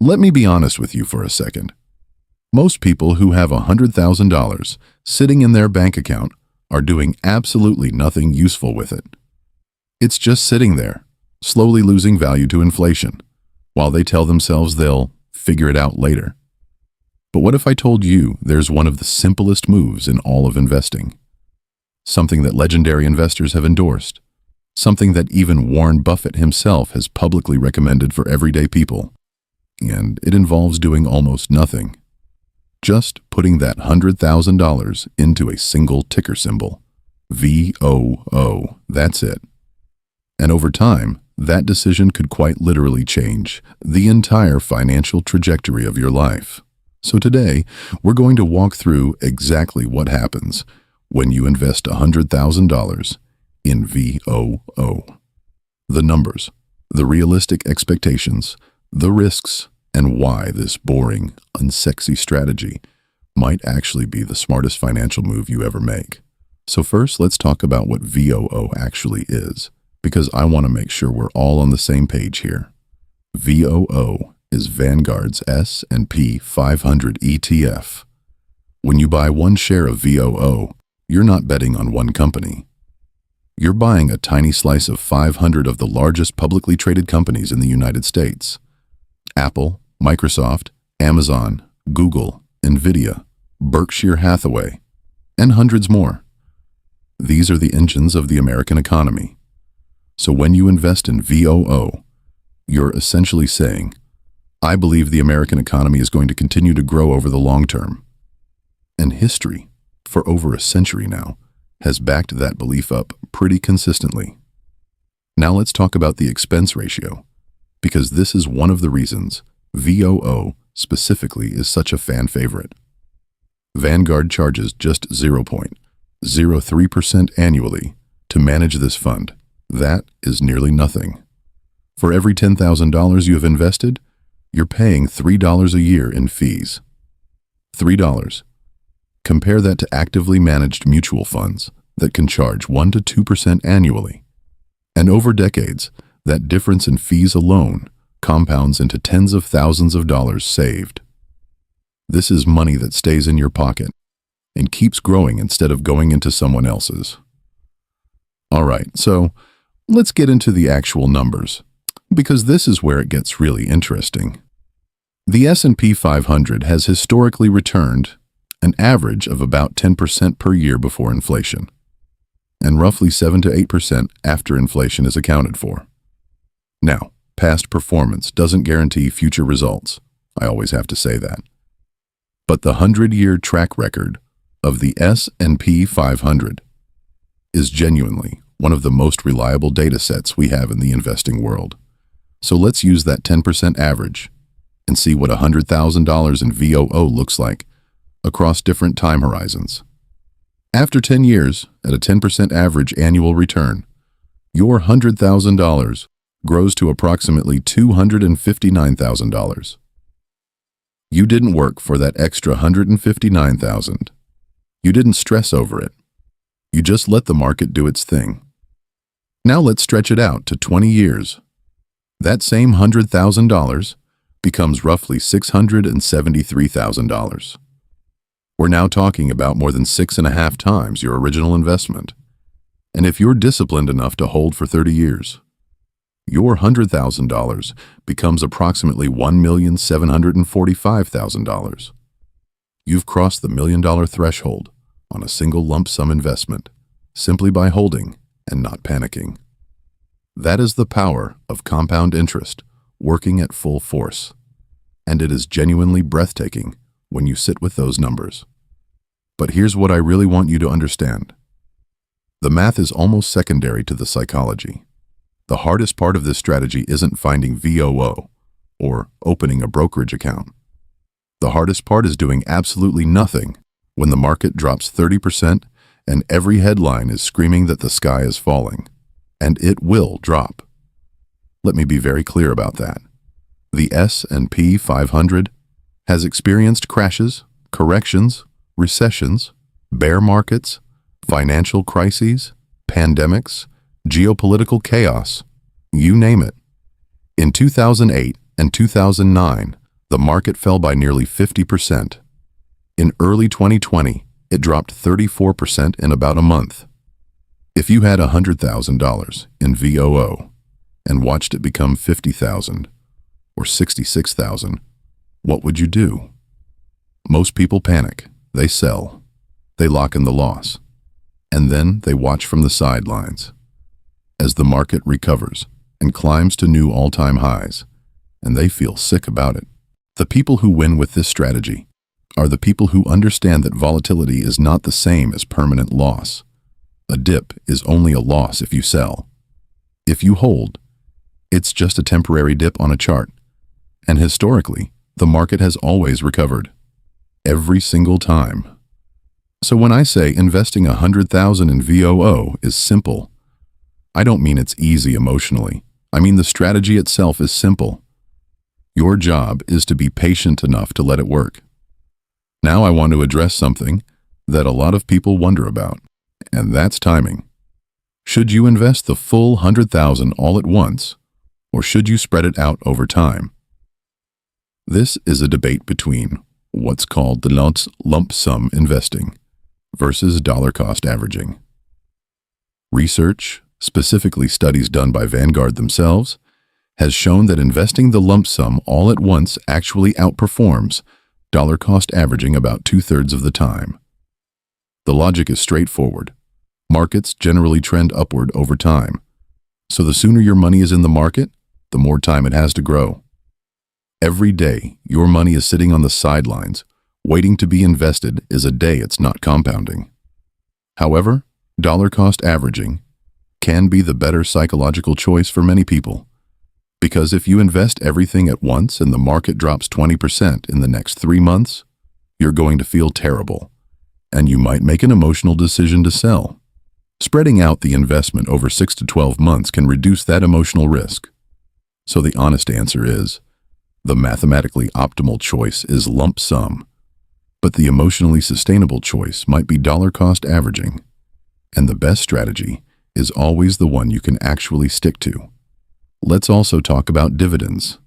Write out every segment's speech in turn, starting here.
Let me be honest with you for a second. Most people who have $100,000 sitting in their bank account are doing absolutely nothing useful with it. It's just sitting there, slowly losing value to inflation, while they tell themselves they'll figure it out later. But what if I told you there's one of the simplest moves in all of investing? Something that legendary investors have endorsed. Something that even Warren Buffett himself has publicly recommended for everyday people. And it involves doing almost nothing. Just putting that $100,000 into a single ticker symbol. VOO. That's it. And over time, that decision could quite literally change the entire financial trajectory of your life. So today, we're going to walk through exactly what happens when you invest $100,000 in VOO. The numbers, the realistic expectations, the risks, and why this boring, unsexy strategy might actually be the smartest financial move you ever make. So first, let's talk about what VOO actually is, because I want to make sure we're all on the same page here. VOO is Vanguard's S&P 500 ETF. When you buy one share of VOO, you're not betting on one company. You're buying a tiny slice of 500 of the largest publicly traded companies in the United States. Apple, Microsoft, Amazon, Google, Nvidia, Berkshire Hathaway, and hundreds more. These are the engines of the American economy. So when you invest in VOO, you're essentially saying, I believe the American economy is going to continue to grow over the long term. And history, for over a century now, has backed that belief up pretty consistently. Now let's talk about the expense ratio, because this is one of the reasons VOO specifically is such a fan favorite. Vanguard charges just 0.03% annually to manage this fund. That is nearly nothing. For every $10,000 you have invested, you're paying $3 a year in fees. $3. Compare that to actively managed mutual funds that can charge 1 to 2% annually. And over decades, that difference in fees alone compounds into tens of thousands of dollars saved. This is money that stays in your pocket and keeps growing instead of going into someone else's. All right, so let's get into the actual numbers, because this is where it gets really interesting. The S&P 500 has historically returned an average of about 10% per year before inflation, and roughly 7 to 8% after inflation is accounted for. Now, past performance doesn't guarantee future results. I always have to say that. But the 100-year track record of the S&P 500 is genuinely one of the most reliable data sets we have in the investing world. So let's use that 10% average and see what $100,000 in VOO looks like across different time horizons. After 10 years, at a 10% average annual return, your $100,000 grows to approximately $259,000. You didn't work for that extra $159,000. You didn't stress over it. You just let the market do its thing. Now let's stretch it out to 20 years. That same $100,000 becomes roughly $673,000. We're now talking about more than 6.5 times your original investment. And if you're disciplined enough to hold for 30 years, your $100,000 becomes approximately $1,745,000. You've crossed the $1 million threshold on a single lump sum investment, simply by holding and not panicking. That is the power of compound interest working at full force, and it is genuinely breathtaking when you sit with those numbers. But here's what I really want you to understand. The math is almost secondary to the psychology. The hardest part of this strategy isn't finding VOO or opening a brokerage account. The hardest part is doing absolutely nothing when the market drops 30% and every headline is screaming that the sky is falling. And it will drop. Let me be very clear about that. The S&P 500 has experienced crashes, corrections, recessions, bear markets, financial crises, pandemics, geopolitical chaos, you name it. In 2008 and 2009, The market fell by nearly 50%. In early 2020, it dropped 34% in about a month. If you had $100,000 in VOO and watched it become $50,000 or $66,000, what would you do? Most people panic. They sell. They lock in the loss. And then they watch from the sidelines as the market recovers and climbs to new all-time highs, and they feel sick about it. The people who win with this strategy are the people who understand that volatility is not the same as permanent loss. A dip is only a loss if you sell. If you hold, it's just a temporary dip on a chart. And historically, the market has always recovered. Every single time. So when I say investing $100,000 in VOO is simple, I don't mean it's easy emotionally. I mean the strategy itself is simple. Your job is to be patient enough to let it work. Now I want to address something that a lot of people wonder about, and that's timing. Should you invest the full $100,000 all at once, or should you spread it out over time? This is a debate between what's called the lump sum investing versus dollar cost averaging. Research, specifically studies done by Vanguard themselves, has shown that investing the lump sum all at once actually outperforms dollar cost averaging about 2/3 of the time. The logic is straightforward. Markets generally trend upward over time. So the sooner your money is in the market, the more time it has to grow. Every day your money is sitting on the sidelines, waiting to be invested is a day it's not compounding. However, dollar cost averaging can be the better psychological choice for many people. Because if you invest everything at once and the market drops 20% in the next 3 months, you're going to feel terrible, and you might make an emotional decision to sell. Spreading out the investment over 6 to 12 months can reduce that emotional risk. So the honest answer is, the mathematically optimal choice is lump sum, but the emotionally sustainable choice might be dollar cost averaging. And the best strategy is always the one you can actually stick to. Let's also talk about dividends,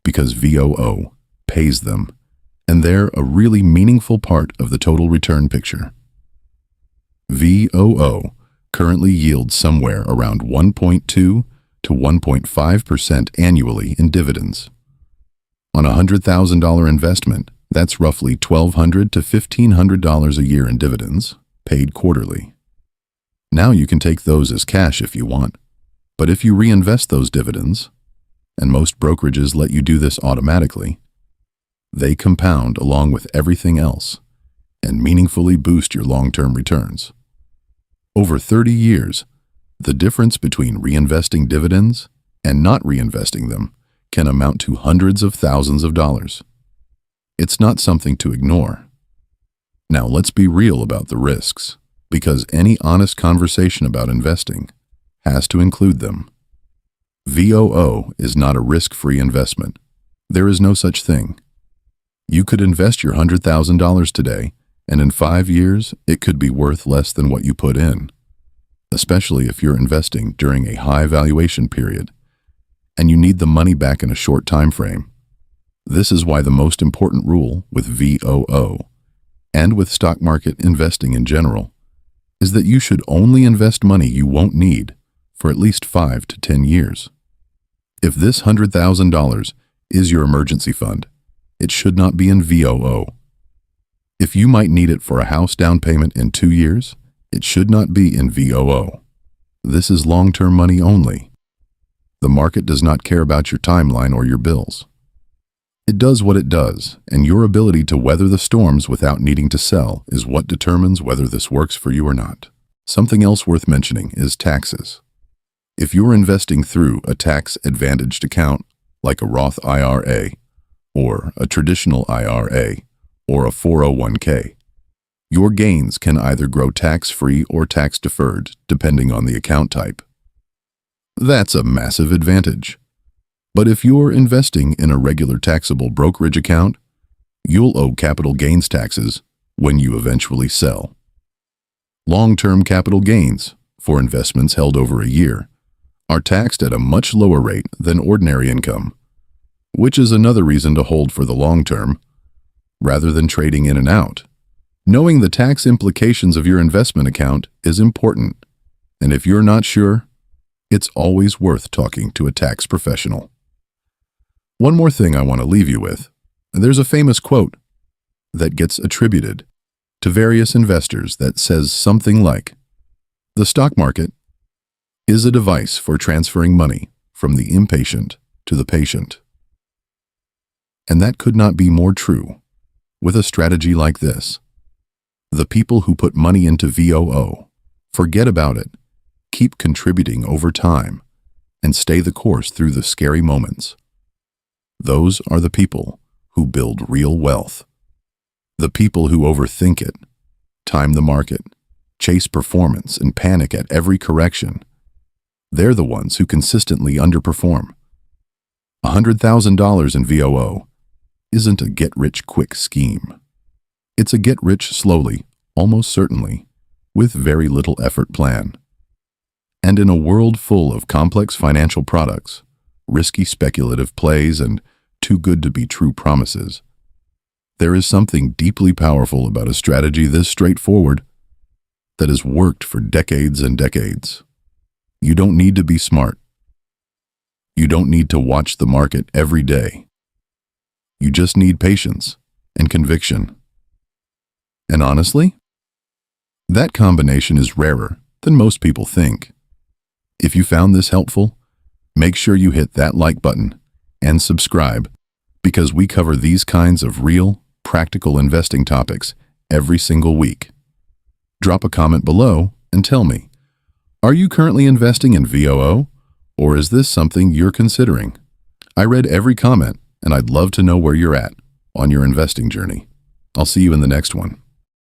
because VOO pays them, and they're a really meaningful part of the total return picture. VOO currently yields somewhere around 1.2 to 1.5% annually in dividends. On a $100,000 investment, that's roughly $1,200 to $1,500 a year in dividends, paid quarterly. Now you can take those as cash if you want, but if you reinvest those dividends, and most brokerages let you do this automatically, they compound along with everything else and meaningfully boost your long-term returns. Over 30 years, the difference between reinvesting dividends and not reinvesting them can amount to hundreds of thousands of dollars. It's not something to ignore. Now let's be real about the risks, because any honest conversation about investing has to include them. VOO is not a risk-free investment. There is no such thing. You could invest your $100,000 today, and in 5 years, it could be worth less than what you put in, especially if you're investing during a high valuation period, and you need the money back in a short time frame. This is why the most important rule with VOO, and with stock market investing in general, is that you should only invest money you won't need for at least 5 to 10 years. If this $100,000 is your emergency fund, it should not be in VOO. If you might need it for a house down payment in 2 years, it should not be in VOO. This is long-term money only. The market does not care about your timeline or your bills. It does what it does, and your ability to weather the storms without needing to sell is what determines whether this works for you or not. Something else worth mentioning is taxes. If you're investing through a tax-advantaged account, like a Roth IRA, or a traditional IRA, or a 401k, your gains can either grow tax-free or tax-deferred, depending on the account type. That's a massive advantage. But if you're investing in a regular taxable brokerage account, you'll owe capital gains taxes when you eventually sell. Long-term capital gains, for investments held over a year, are taxed at a much lower rate than ordinary income. which is another reason to hold for the long term, rather than trading in and out. Knowing the tax implications of your investment account is important, and if you're not sure, it's always worth talking to a tax professional. One more thing I want to leave you with. There's a famous quote that gets attributed to various investors that says something like, "The stock market is a device for transferring money from the impatient to the patient." And that could not be more true with a strategy like this. The people who put money into VOO, forget about it, keep contributing over time, and stay the course through the scary moments. Those are the people who build real wealth. The people who overthink it, time the market, chase performance, and panic at every correction, they're the ones who consistently underperform. $100,000 in VOO isn't a get-rich-quick scheme. It's a get-rich-slowly, almost certainly, with very little effort plan. And in a world full of complex financial products, risky speculative plays, and too-good-to-be-true promises, there is something deeply powerful about a strategy this straightforward that has worked for decades and decades. You don't need to be smart. You don't need to watch the market every day. You just need patience and conviction. And honestly, that combination is rarer than most people think. If you found this helpful, make sure you hit that like button and subscribe, because we cover these kinds of real, practical investing topics every single week. Drop a comment below and tell me, are you currently investing in VOO, or is this something you're considering? I read every comment, and I'd love to know where you're at on your investing journey. I'll see you in the next one.